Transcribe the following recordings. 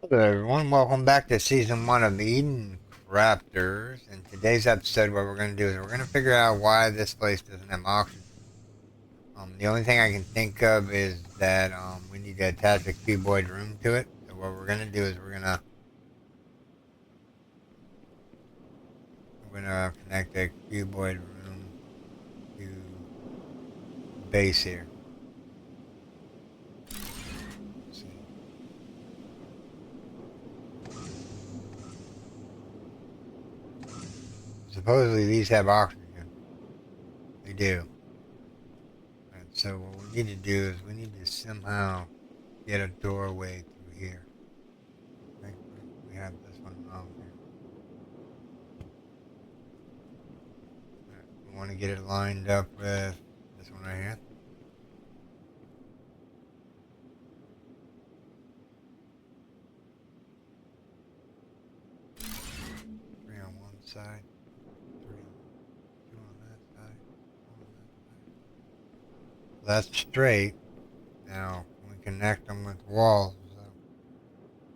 Hello everyone, welcome back to season 1 of Eden Crafters. In today's episode, what we're going to do is we're going to figure out why this place doesn't have oxygen. The only thing I can think of is that we need to attach a cuboid room to it. So what we're going to do is we're going to connect a cuboid room to base here. Let's see. Supposedly these have oxygen. They do. And so what we need to do is we need to somehow get a doorway through here. I think we have this one wrong here. We want to get it lined up with this one right here. Three on one side, two on that side, one on that side. That's straight. Now, can we connect them with walls? So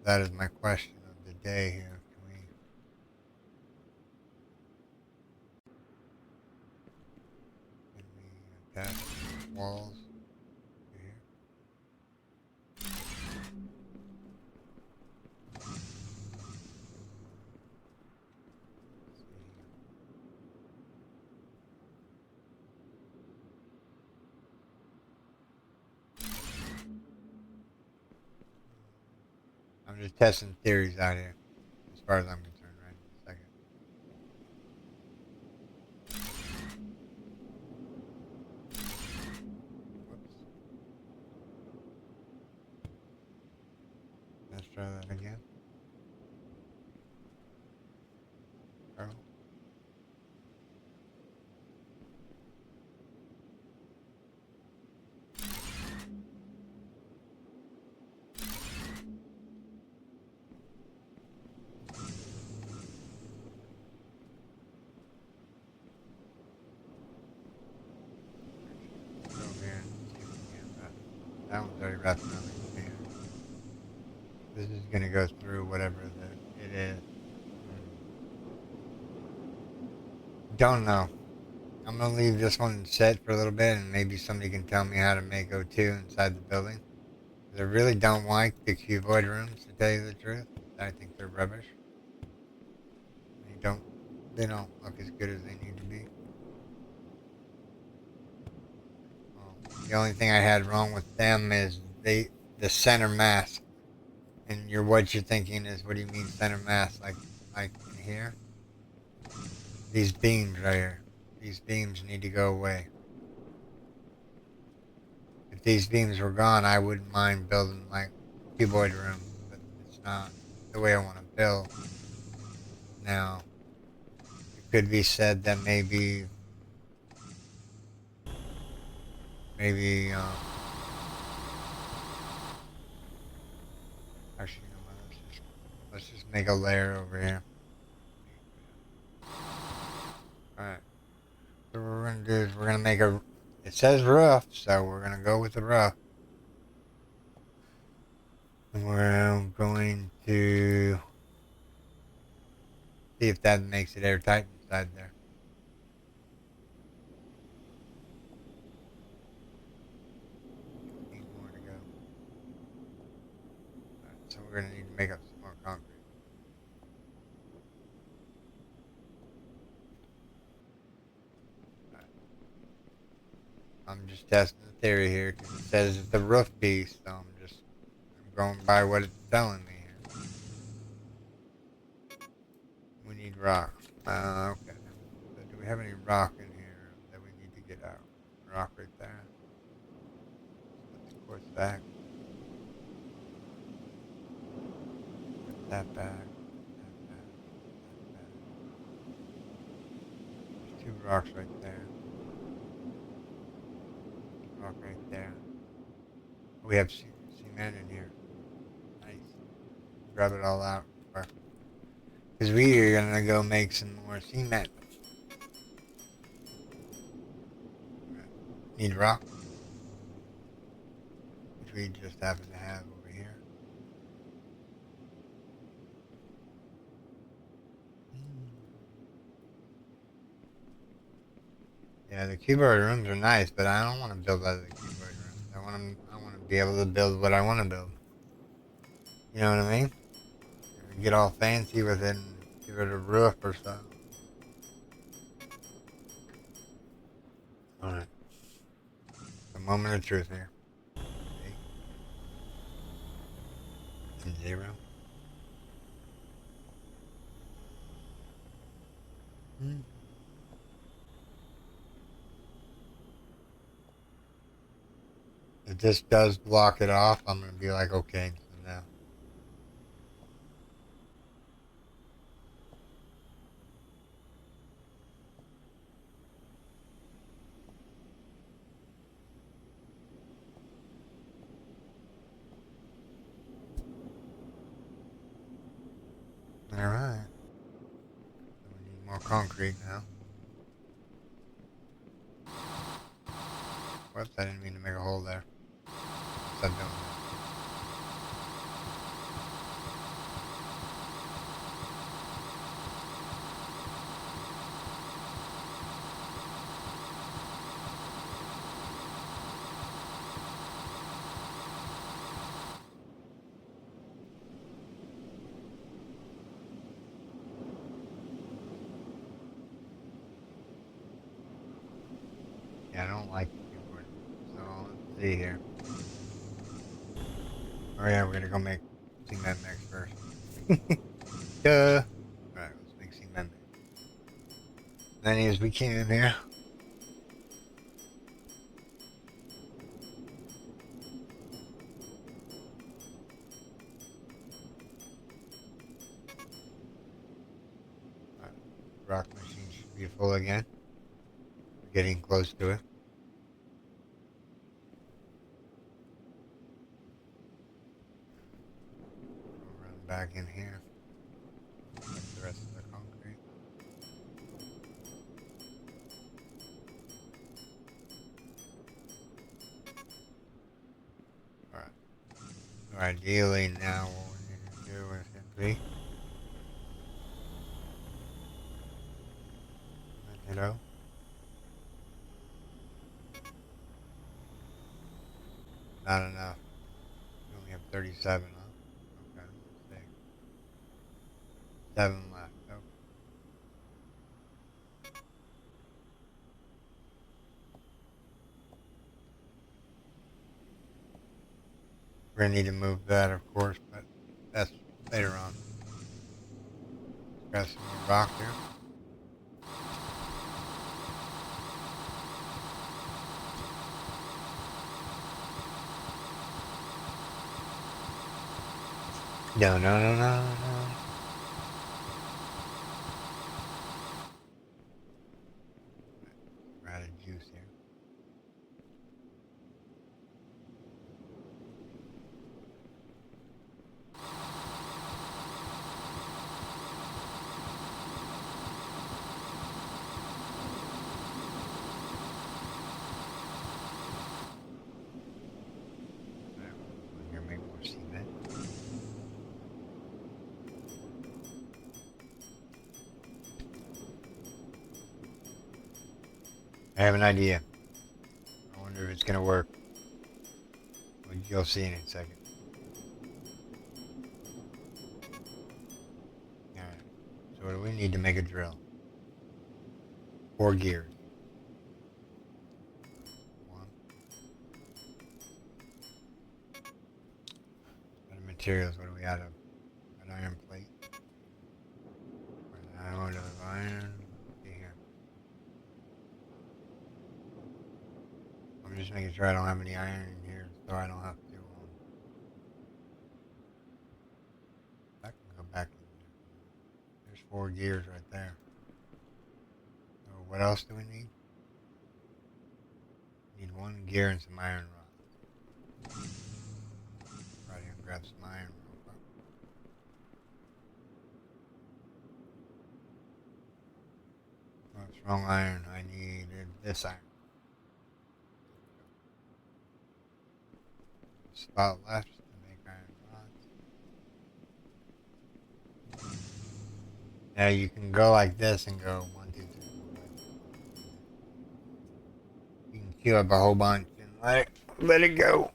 that is my question of the day here. Can we attach walls to here? I'm just testing theories out here, as far as I'm concerned, right in a second. Whoops. Let's try that again. Oh. Go here and see if we can wrap. That one's already wrapped around the container. This is going to go through whatever it is. Don't know. I'm going to leave this one set for a little bit and maybe somebody can tell me how to make O2 inside the building. I really don't like the cuboid rooms, to tell you the truth. I think they're rubbish. They don't look as good as they need to be. The only thing I had wrong with them is the center mass. And what you're thinking is, what do you mean center mass? Like in here? These beams right here. These beams need to go away. If these beams were gone, I wouldn't mind building like cuboid rooms, but it's not the way I want to build. Now, it could be said that maybe actually, you know what? Let's just make a layer over here. All right. So what we're gonna do is we're gonna make a. It says roof, so we're gonna go with the roof. And we're going to see if that makes it airtight inside there. Need more to go. All right, so we're gonna need to make up some more concrete. All right. I'm just testing the theory here because it says it's the roof piece, so I'm going by what it's telling me here. We need rock. Okay. So do we have any rock in here that we need to get out? Rock right there. Put the quartz back. Put that back. That back. That back. There's two rocks right there. Rock right there. We have cement in here. Nice. Grab it all out. Because we are going to go make some more cement. Need rock. Which we just happen to have over here. Yeah, the cuboid rooms are nice, but I don't want to build out of the cuboid rooms. I want to be able to build what I want to build. You know what I mean? Get all fancy with it and give it a roof or something. Alright. The moment of truth here. 8 and 0. If this does block it off, I'm going to be like, okay, so now. Alright. So we need more concrete now. Whoops, I didn't mean to make a hole there. Stop doing that. Yeah, I don't like the keyboard. So let's see here. Oh yeah, we're gonna go make cement mix first. Duh. Alright, let's make cement mix. Many as we can here. Alright, rock machine should be full again. We're getting close to it. We'll run back in here. That's the rest of the concrete. Alright. So ideally now what we need to do is simply it out. Not enough. We only have 37, huh? Okay, let's see. 7 left. Oh. We're gonna need to move that, of course, but that's later on. Got some more rock here. No, no, no, no, no. We're out of juice here. We're gonna make more cement. I have an idea. I wonder if it's gonna work. Well, you'll see in a second. Alright. So what do we need to make a drill? 4 gears. 1. What materials? What do we out of? An iron plate. An out of iron. See here. I'm just making sure I don't have any iron in here, so I don't have to. I can go back in there. There's 4 gears right there. So what else do we need? We need 1 gear and some iron rods. Right here and grab some iron real quick. What's wrong iron? I needed this iron. Spot left to make iron rods. Now you can go like this and go 1, 2, 3, 4, 5. Heal up a whole bunch and let it go.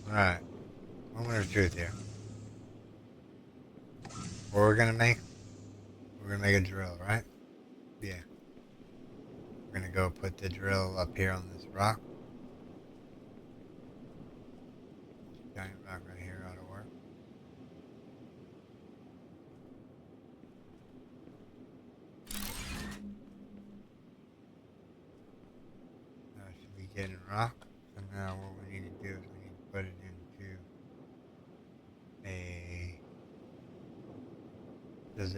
Alright. Moment of truth here. What we're gonna make? We're gonna make a drill, right? Yeah. We're gonna go put the drill up here on this rock. Giant rock right here ought to work. That should be getting rock. So now what we need to do is we need to put it into a... Does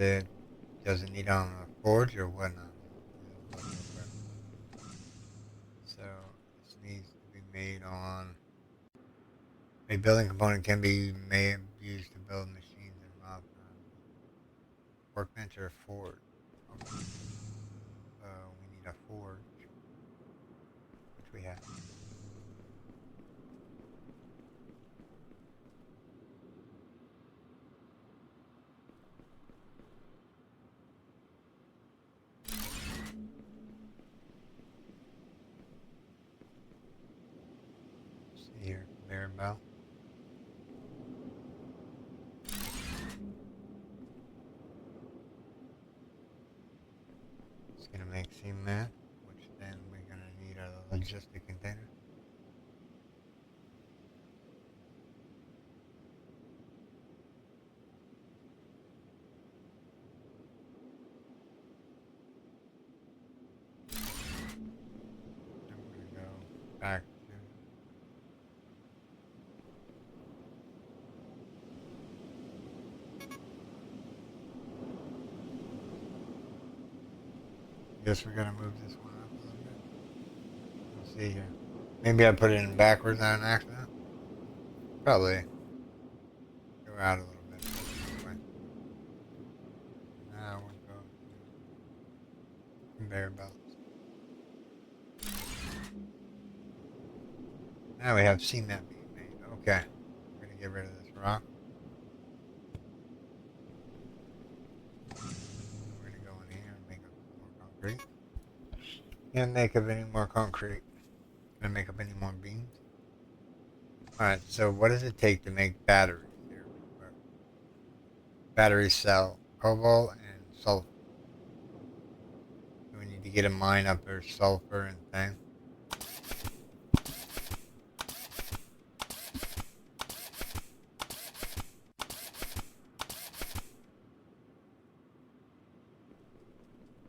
it need on a forge or whatnot? So this needs to be made on... A building component can be used to build machines and rock workbench or a forge. Okay. So we need a forge, which we have. See here, conveyor belt. It's gonna make cement, which then we're gonna need a logistic container. Then we're gonna go back to guess we're gonna move this one up a little bit. Let's see here. Maybe I put it in backwards on accident. Probably. Go out a little bit. This way. Now we'll go to conveyor belts. Now we have cement being made. Okay. We're gonna get rid of this rock. We're gonna go in here and make up more concrete. Can't make up any more concrete. Gonna make up any more beams. Alright, so what does it take to make batteries here? Battery cell, cobalt and sulfur. So we need to get a mine up there, sulfur and thing.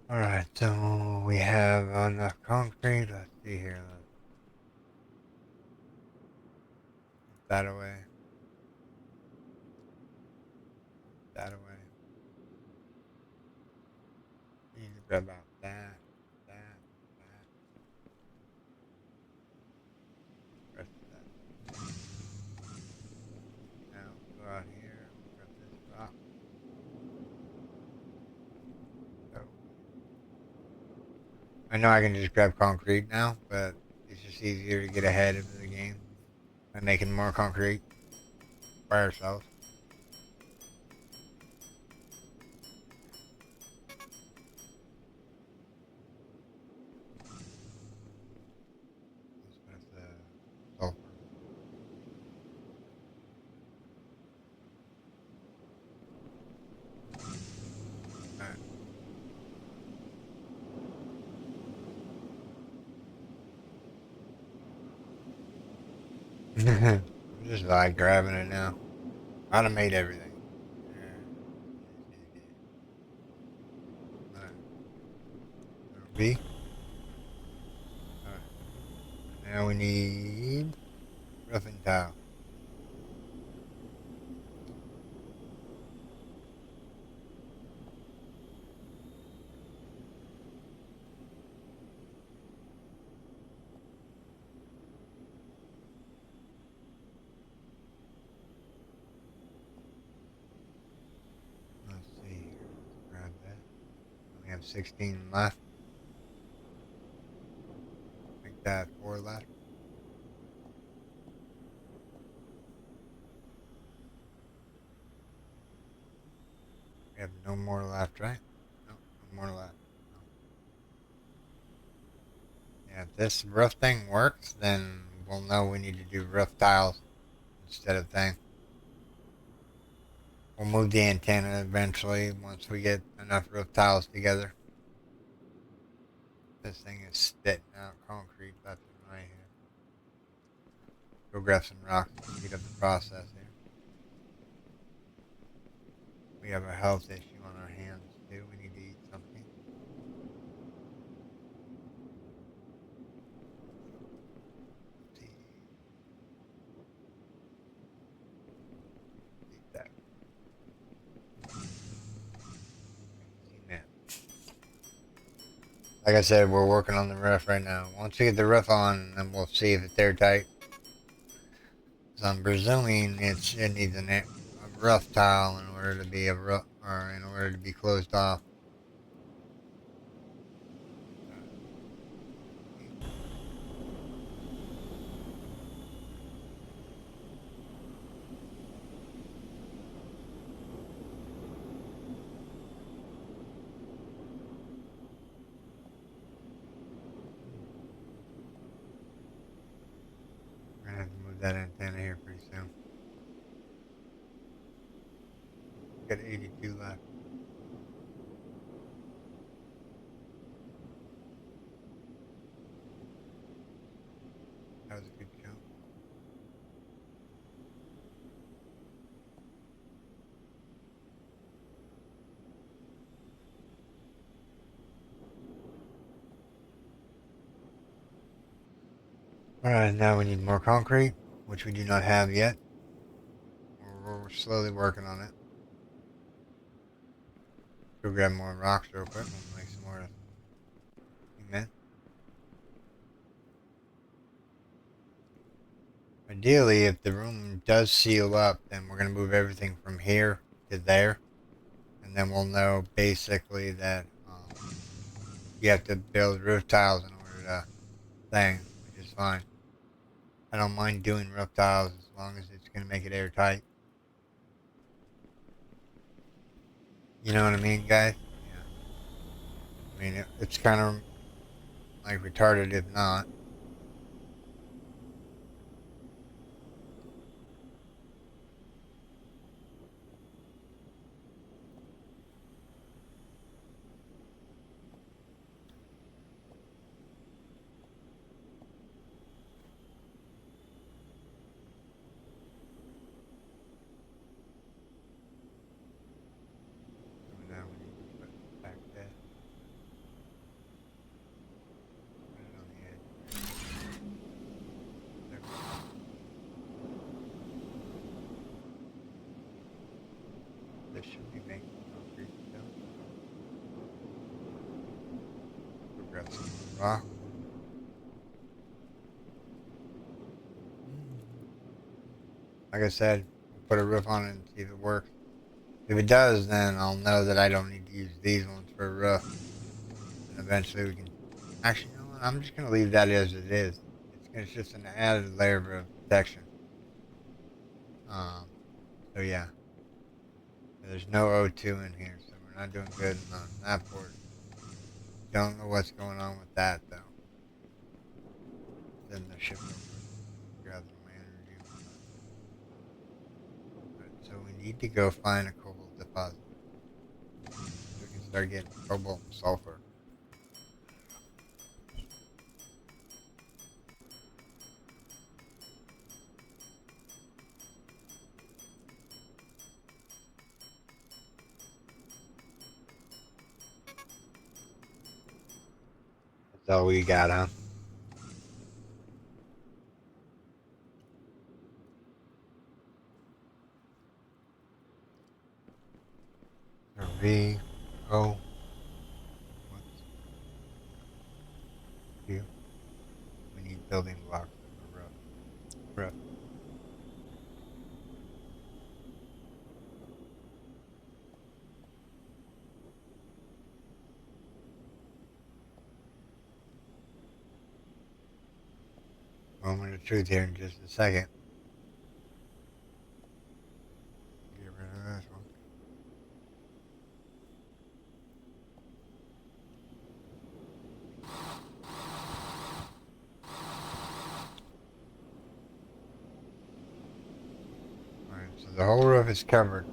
Alright, so we have enough concrete. Let's see here. Let's put that away. That away. You need to grab out that, that, that. Rest of that. Now go out here. Grab this rock. So I know I can just grab concrete now, but it's just easier to get ahead of the game by making more concrete by ourselves. Let's put the sulfur. Alright. Just like grabbing it now. Automate everything. Alright. B. Alright. Now we need roofing tile. have 16 left. Make that 4 left. We have no more left, right? No, no more left. No. Yeah, if this roof thing works, then we'll know we need to do roof tiles instead of thing. We'll move the antenna eventually once we get enough roof tiles together. This thing is spitting out concrete left and right here. Go grab some rocks to speed up the process here. We have a health issue on our hands too. We need to eat something. Let's see. Eat that. Cement. Like I said, we're working on the roof right now. Once we get the roof on, then we'll see if it's airtight. So I'm presuming it needs a rough tile in order to be in order to be closed off. We're gonna have to move that antenna here pretty soon. Got 82 left. That was a good count. Alright, now we need more concrete, which we do not have yet. We're slowly working on it. Go grab more rocks real quick and make some more cement. Ideally, if the room does seal up, then we're going to move everything from here to there. And then we'll know basically that you have to build roof tiles in order to thing, which is fine. I don't mind doing roof tiles as long as it's going to make it airtight. You know what I mean, guys? Yeah. I mean, it's kind of like retarded if not. So now we need to put back that. Put it on the edge. There we go. This should be making concrete still. Go grab some more rock. Like I said, put a roof on it and see if it works. If it does, then I'll know that I don't need to use these ones for a roof. And eventually we can... Actually, you know what? I'm just going to leave that as it is. It's just an added layer of protection. Um, so yeah. There's no O2 in here, so we're not doing good on that port. Don't know what's going on with that, though. Then the ship over. Gather my energy. So we need to go find a cobalt deposit. So we can start getting cobalt and sulfur. That's all we got, huh? So V, O, what's Q? We need building blocks for roof. Roof. moment of truth here in just a second. Get rid of this one. Alright, so the whole roof is covered.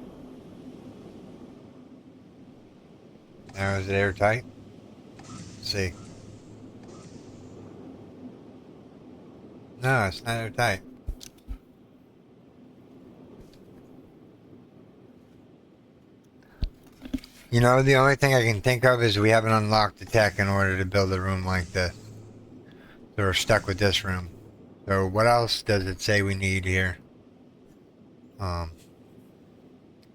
Now is it airtight? Let's see. No, it's not airtight. You know, the only thing I can think of is we haven't unlocked the tech in order to build a room like this. So we're stuck with this room. So what else does it say we need here?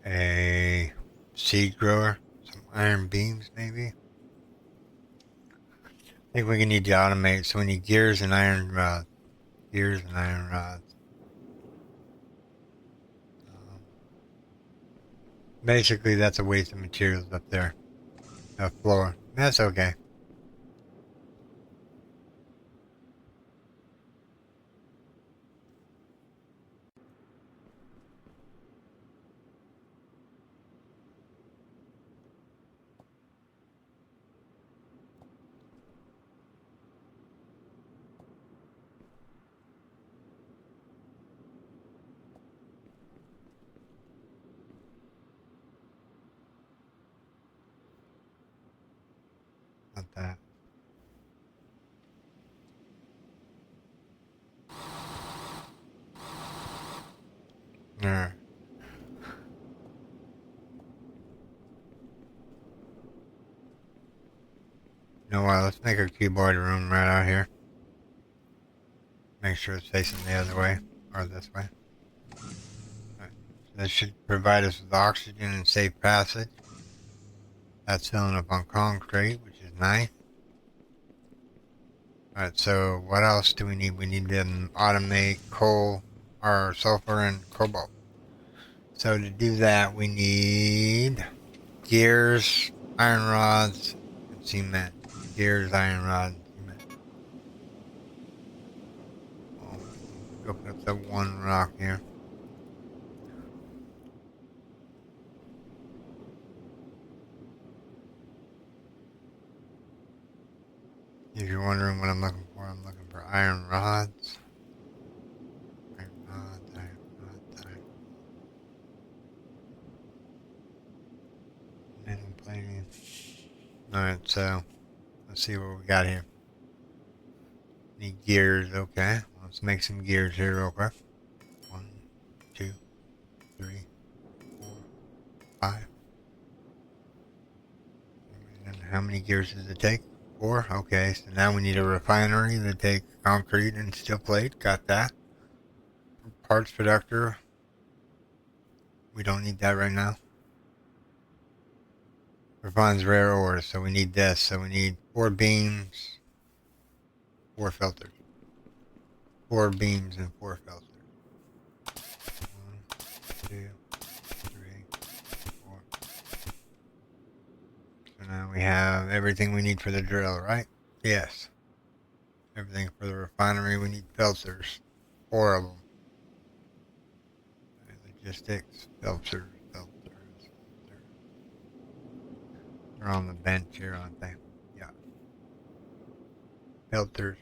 A seed grower, some iron beams maybe. I think we need to automate, so we need gears and iron rods. Gears and iron rods. Basically, that's a waste of materials up there. A floor. That's okay. Not that. Alright. You know what? Let's make a keyboard room right out here. Make sure it's facing the other way, or this way. Right. So this should provide us with oxygen and safe passage. That's filling up on concrete, which is nice. Alright, so what else do we need? We need to automate coal, or sulfur and cobalt. So to do that, we need gears, iron rods, and cement. Gears, iron rods, and cement. Open up that one rock here. If you're wondering what I'm looking for iron rods. Iron rods, iron rods, iron rods. Metal plating. Alright, so let's see what we got here. Need gears, okay. Let's make some gears here real quick. 1, 2, 3, 4, 5. And how many gears does it take? 4. Okay, so now we need a refinery to take concrete and steel plate. Got that. Parts producer. We don't need that right now. Refines rare ores, so we need this. So we need 4 beams, 4 filters. 4 beams and 4 filters. 1, 2, 3, 4. So now we have everything we need for the drill, right? Yes. Everything for the refinery, we need filters. 4 of them. Logistics, filters. They're on the bench here, aren't they? Yeah. Filters.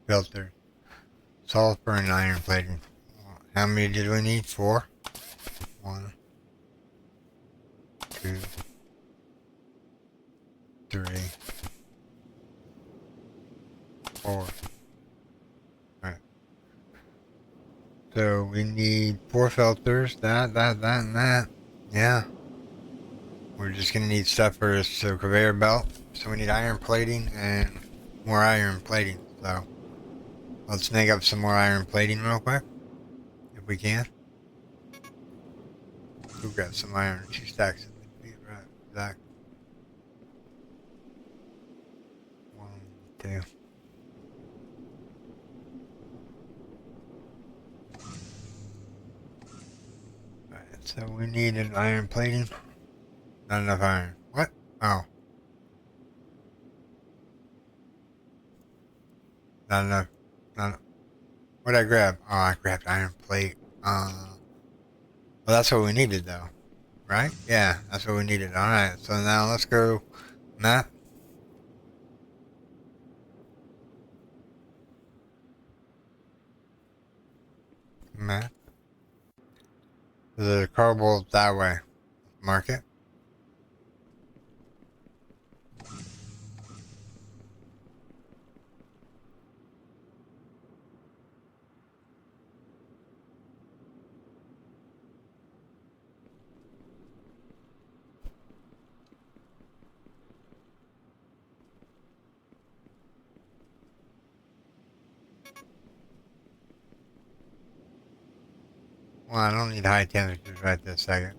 Filters. Sulfur and iron plating. How many did we need? 4? 1, 2, 3, 4. Alright. So we need 4 filters. That, and that. Yeah. We're just gonna need stuff for this conveyor belt. So we need iron plating and more iron plating. So let's make up some more iron plating real quick, if we can. We've got some iron, 2 stacks of it. Right, exact. 1, 2. Alright, so we need an iron plating. Not enough iron. What? Oh. Not enough. Not, what'd I grab? Oh, I grabbed iron plate. Well, that's what we needed, though. Right? Yeah, that's what we needed. Alright, so now let's go map. Map. The cardboard that way. Mark it. Well, I don't need high temperatures right this second.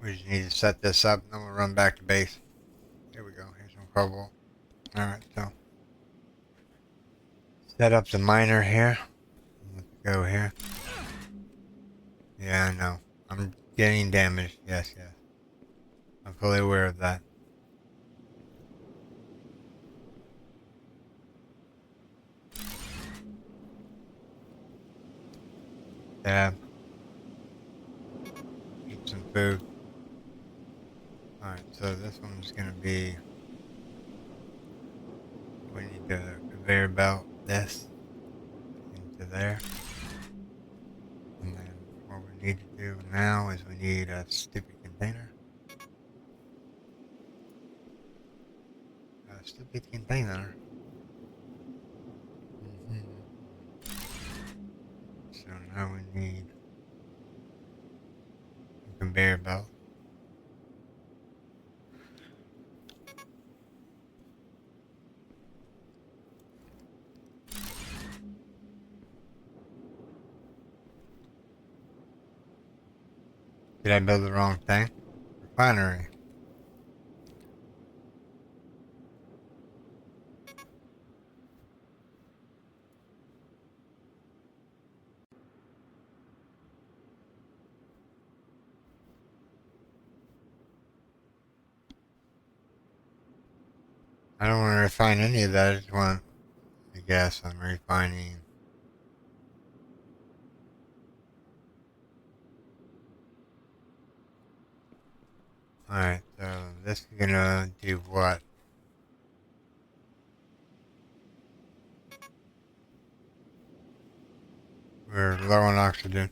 We just need to set this up, and then we'll run back to base. Here we go. Here's some cobalt. Alright, so set up the miner here. Let's go here. Yeah, I know. I'm getting damaged. Yes, yes. I'm fully aware of that. Dab. Eat some food. Alright, so this one's gonna be... We need to conveyor belt this into there. And then what we need to do now is we need a stupid container. A stupid container. So now we need a conveyor belt. Did I build the wrong thing? Refinery. I don't want to refine any of that. I just want, I guess, I'm refining. Alright, so this is gonna do what? We're low on oxygen.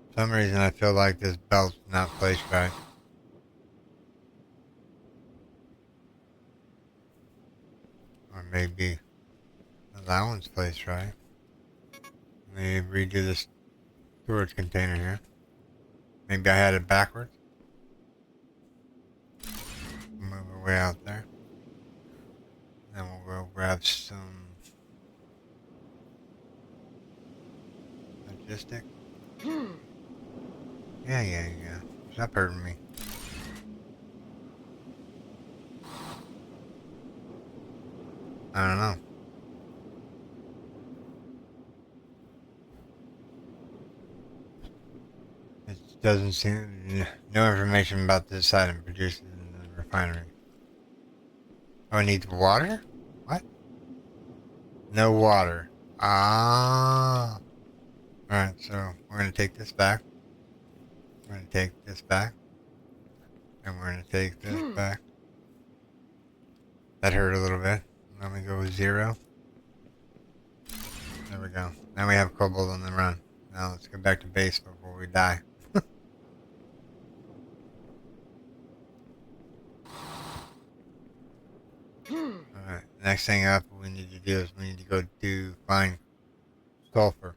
For some reason I feel like this belt's not placed right. Or maybe that one's placed right. Let me redo this storage container here. Maybe I had it backwards. Move it way out there. Then we'll go grab some logistic. Yeah. Stop hurting me. I don't know. It doesn't seem... No information about this item produced in the refinery. Oh, it needs water? What? No water. Ah. Alright, so we're going to take this back. We're going to take this back. And we're going to take this back. That hurt a little bit. Let me go with 0. There we go. Now we have cobalt on the run. Now let's go back to base before we die. Alright, next thing up we need to do is we need to go find sulfur.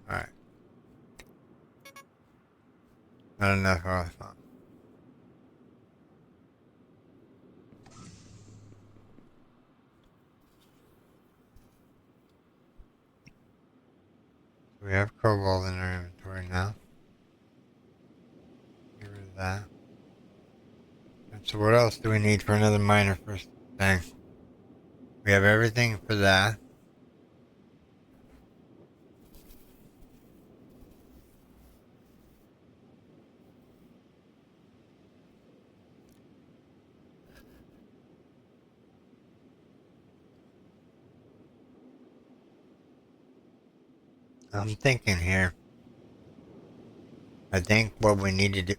Alright. Not enough oil. We have cobalt in our inventory now. Get rid of that. And so what else do we need for another miner first? Dang. We have everything for that. I'm thinking here. I think what we need to do.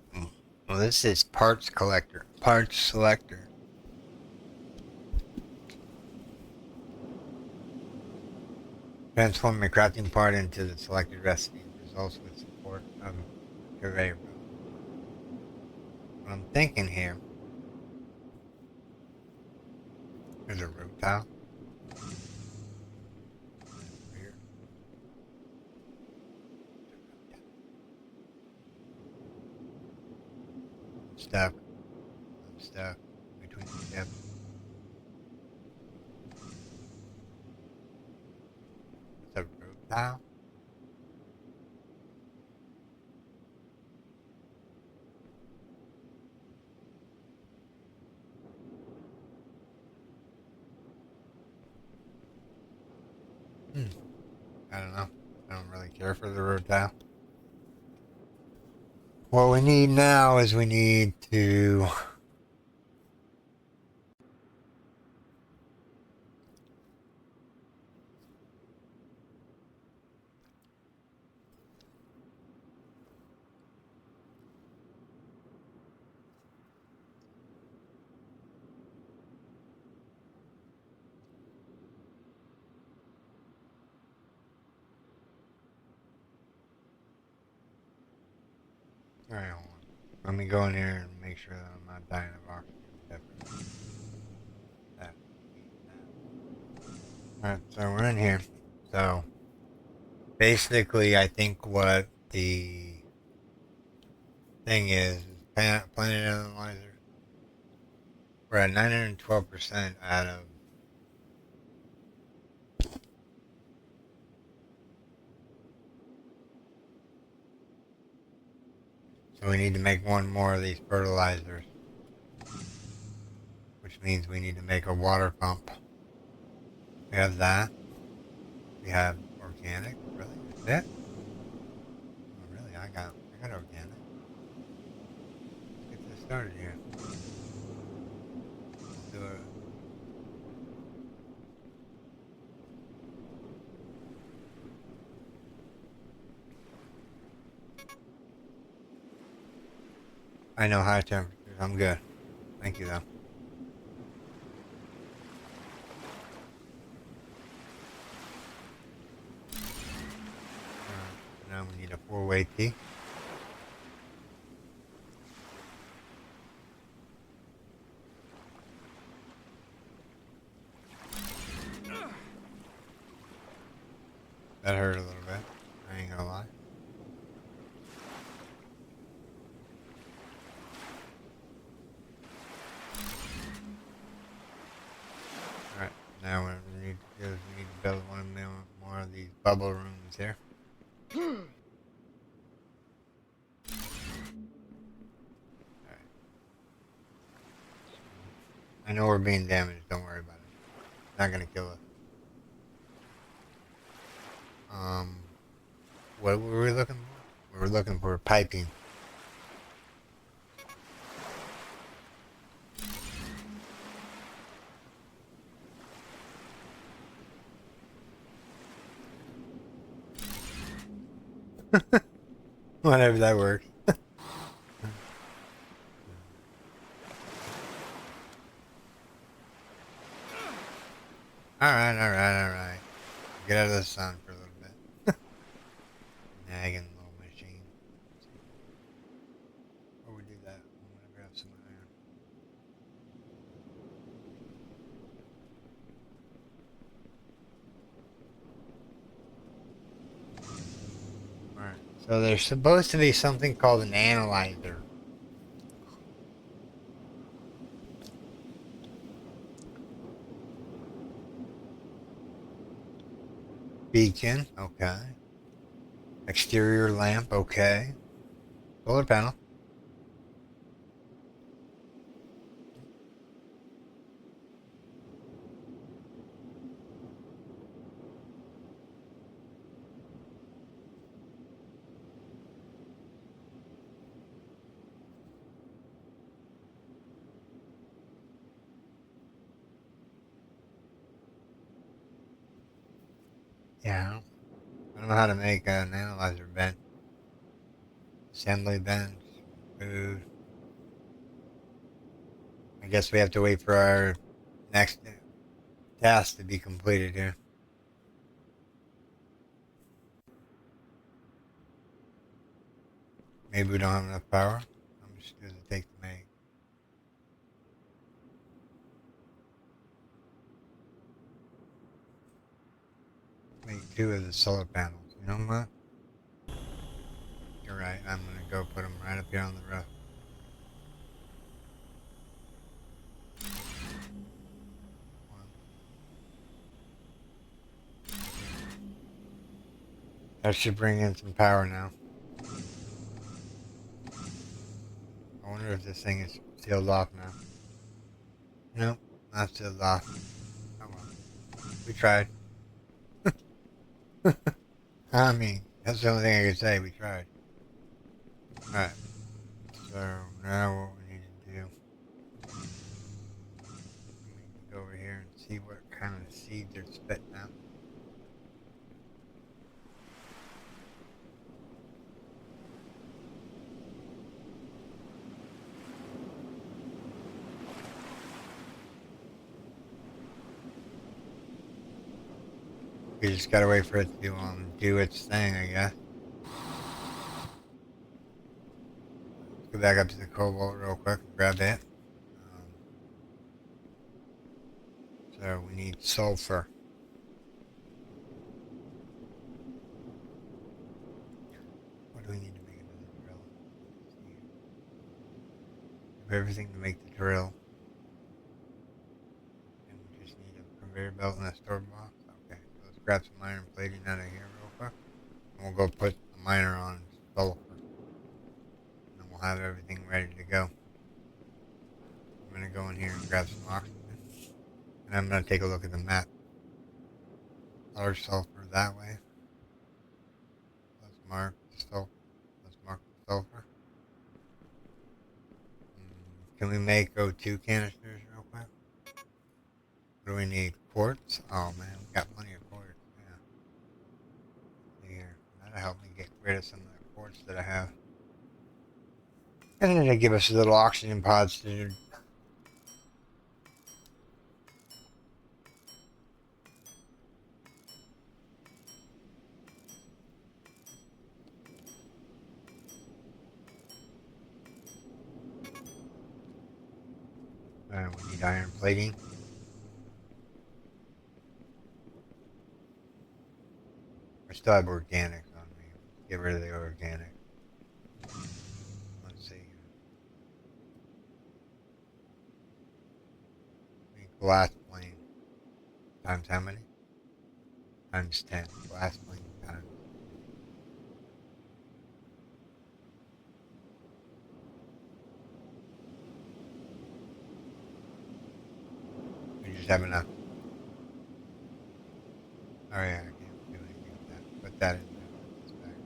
Well, this is parts collector. Parts selector. Transform a crafting part into the selected recipe. Results with support of conveyor belt. What I'm thinking here. There's a root tile. Here. Stuck. I'm stuck between the steps. It's a root tile. I don't know. I don't really care for the root tile. What we need now is we need to Alright, hold on. Let me go in here and make sure that I'm not dying of oxygen. That. Alright, so we're in here. So, basically, I think what the thing is planet analyzer. We're at 912% out of. So we need to make one more of these fertilizers. Which means we need to make a water pump. We have that. We have organic. Really? Is that? Oh, really? I got organic. Let's get this started here. Let's do it. I know high temperatures. I'm good. Thank you, though. Now we need a four-way key. That hurt a little bit. I ain't gonna lie. Alright, now what we need to do is we need to build one more of these bubble rooms here. Alright. I know we're being damaged, don't worry about it. It's not gonna kill us. What were we looking for? We were looking for piping. Whatever that works. Alright. Get out of the sun for a little bit. Nagging little machine. Before we do that, I'm gonna grab some iron. Alright, so there's supposed to be something called an analyzer. Beacon, okay. Exterior lamp, okay. Solar panel. Yeah, I don't know how to make an analyzer bench, assembly bench, food. I guess we have to wait for our next task to be completed here. Maybe we don't have enough power. How much does it take to make two of the solar panels? You know what? You're right. I'm gonna go put them right up here on the roof. That should bring in some power now. I wonder if this thing is sealed off now. Nope, not sealed off. Oh well. We tried. I mean, that's the only thing I can say. We tried. Alright, so now what we need to do, we need to go over here and see what kind of seeds are spitting out. We just gotta wait for it to do its thing, I guess. Let's go back up to the cobalt real quick and grab it. So we need sulfur. What do we need to make another drill? We have everything to make the drill. And we just need a conveyor belt and a store box. Okay, so let's grab some iron plating out of here real quick. And we'll go put the miner on sulfur. And then we'll have everything ready to go. I'm going to go in here and grab some oxygen. And I'm going to take a look at the map. Large sulfur that way. Let's mark the sulfur. Let's mark the sulfur. Can we make O2 canisters real quick? What do we need? Quartz? Oh man, we got plenty of quartz. Yeah. Here. That'll help me get rid of some of the quartz that I have. And then they give us little oxygen pods to. We need iron plating. I still have organics on me. Get rid of the organic. Let's see. Glass plane. Times how many? Times 10. Glass plane times. We just have enough. Oh yeah, I can't do anything with that. Put that in there. Put this back.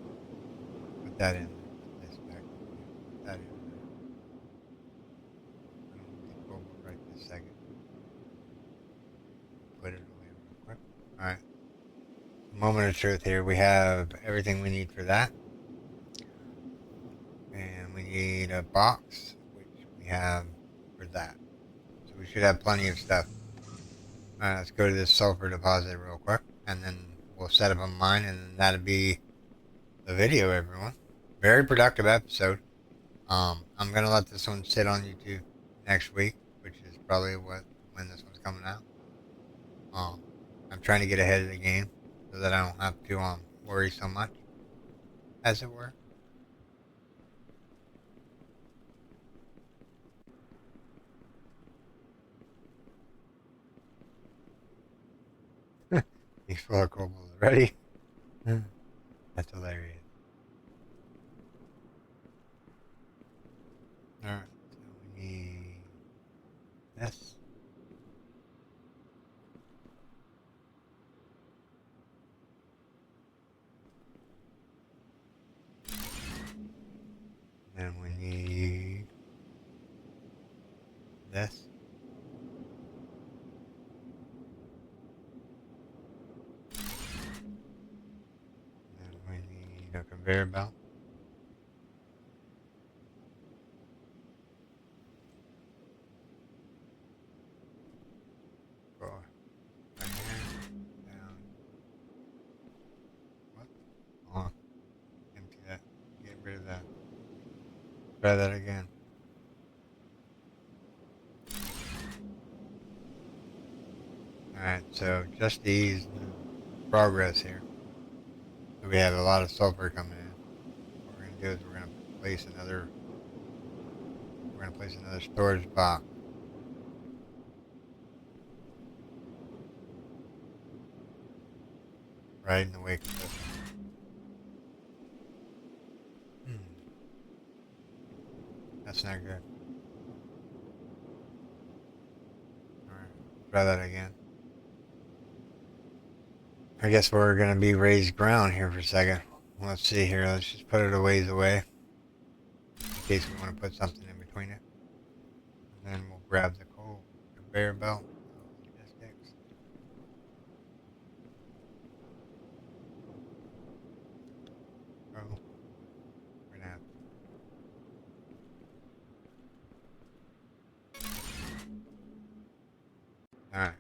Put that in there. Put this back. Put that in there. I don't need the cobalt right this second. Put it away real quick. Alright. Moment of truth here. We have everything we need for that. And we need a box, which we have for that. So we should have plenty of stuff. Alright, let's go to this sulfur deposit real quick. And then we'll set up a mine, and then that'll be the video, everyone. Very productive episode. I'm gonna let this one sit on YouTube next week, which is probably when this one's coming out. I'm trying to get ahead of the game so that I don't have to worry so much, as it were. He's full of cobalt already. That's hilarious. Alright, so we need this. And we need this. Need a conveyor belt. Go right here, down. What? Oh, empty that. Get rid of that. Try that again. Alright, so just to ease the progress here. So we have a lot of sulfur coming in. What we're gonna do is we're gonna place another storage box. Right in the wake of this one. That's not good. Alright, try that again. I guess we're gonna be raised ground here for a second. Let's see here. Let's just put it a ways away in case we want to put something in between it. And then we'll grab the conveyor belt. Logistics. Oh, we're gonna have. All right.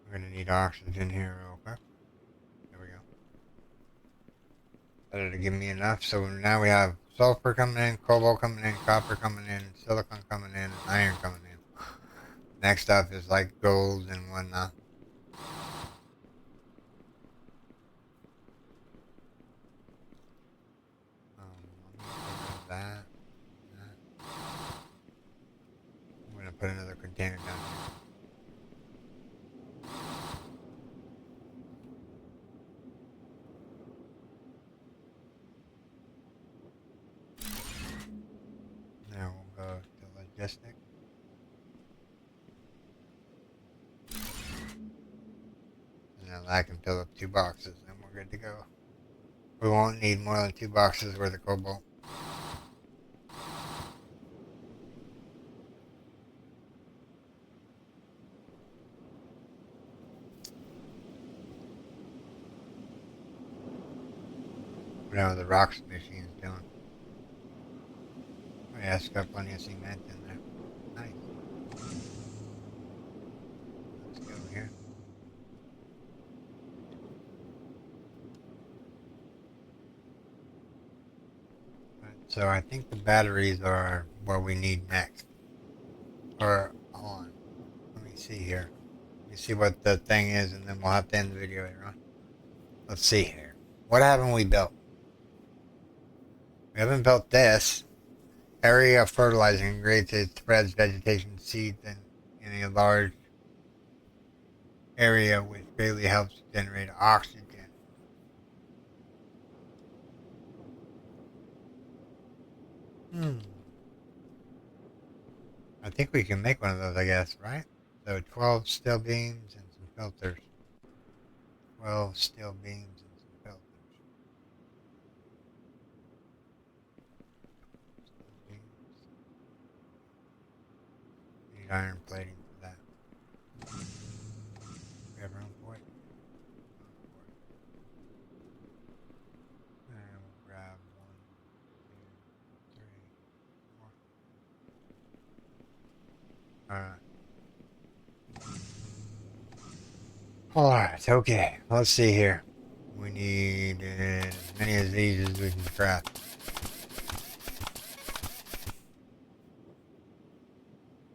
We're gonna need oxygen here real quick. There we go. That'll give me enough. So now we have sulfur coming in, cobalt coming in, copper coming in, silicon coming in, and iron coming in. Next up is like gold and whatnot. I'm gonna put that. I'm gonna put another container down here. Now we'll go to logistics. And then I can fill up 2 boxes and we're good to go. We won't need more than 2 boxes worth of cobalt. Whatever the rocks machine's doing. Oh yeah, it's got plenty of cement in there. Nice. Let's go here. Right, so I think the batteries are what we need next. Or on. Let me see here. Let me see what the thing is and then we'll have to end the video later on. Let's see here. What haven't we built? We haven't built this. Area of fertilizing creates it spreads vegetation seeds in a large area which greatly helps generate oxygen. I think we can make one of those, I guess, right? So 12 steel beams and some filters. 12 steel beams and some filters. Steel beams. Need iron plating for that. We have room for it? And we'll grab 1, 2, 3, 4. Alright. Alright, okay. Let's see here. We need as many of these as we can craft.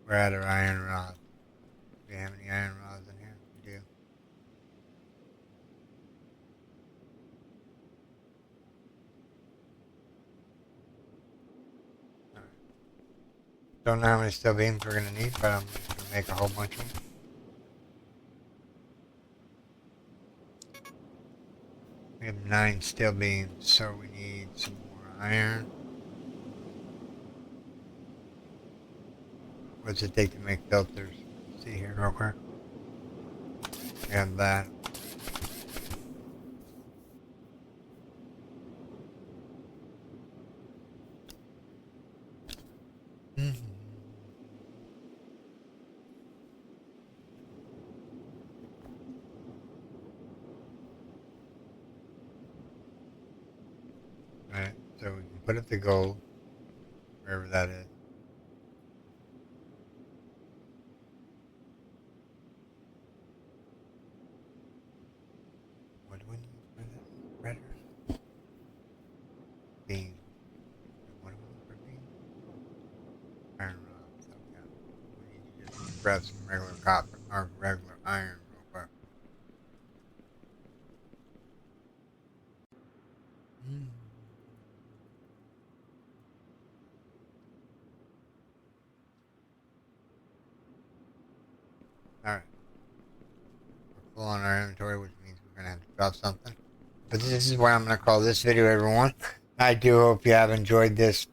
We're out of iron rods. Do we have any iron rods in here? We do. Alright. Don't know how many steel beams we're going to need, but I'm just going to make a whole bunch of them. We have 9 steel beams, so we need some more iron. What's it take to make filters? Let's see here real quick. We have that. So we can put up the gold, wherever that is. What do we need for this? Spreaders? Beans. What do we need for beans? Iron rods. Okay. We need to just grab some regular copper or regular iron real quick. Mm. Alright. We're full on our inventory, which means we're going to have to drop something. But this is what I'm going to call this video, everyone. I do hope you have enjoyed this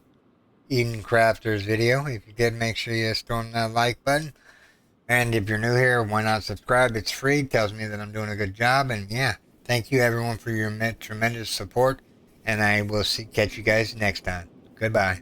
Eden Crafters video. If you did, make sure you storm that like button. And if you're new here, why not subscribe? It's free. It tells me that I'm doing a good job. And yeah, thank you everyone for your tremendous support. And I will catch you guys next time. Goodbye.